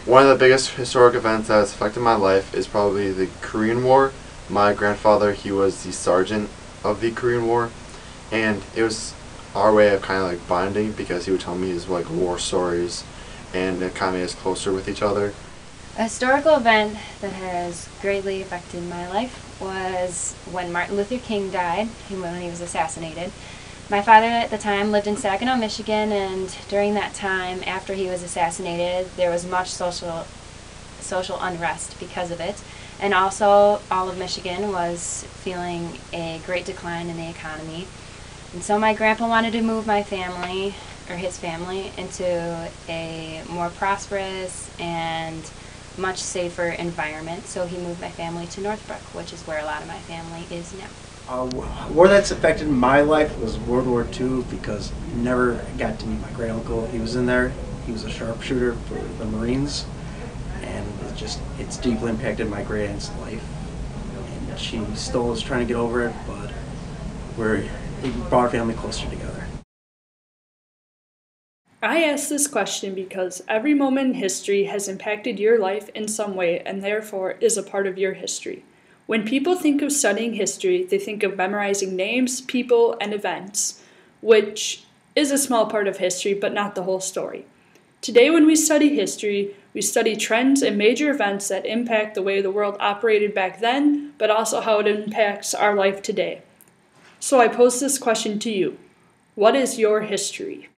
One of the biggest historic events that has affected my life is probably the Korean War. My grandfather, he was the sergeant of the Korean War, and it was our way of kind of like bonding because he would tell me his like war stories, and it kind of made us closer with each other. A historical event that has greatly affected my life was when Martin Luther King died, when he was assassinated. My father at the time lived in Saginaw, Michigan, and during that time, after he was assassinated, there was much social unrest because of it. And also, all of Michigan was feeling a great decline in the economy. And so my grandpa wanted to move my family, or his family, into a more prosperous and much safer environment. So he moved my family to Northbrook, which is where a lot of my family is now. War that's affected my life was World War II because I never got to meet my great uncle. He was in there. He was a sharpshooter for the Marines, and it's deeply impacted my great aunt's life. And she still is trying to get over it, but it brought our family closer together. I ask this question because every moment in history has impacted your life in some way and therefore is a part of your history. When people think of studying history, they think of memorizing names, people, and events, which is a small part of history, but not the whole story. Today, when we study history, we study trends and major events that impact the way the world operated back then, but also how it impacts our life today. So I pose this question to you. What is your history?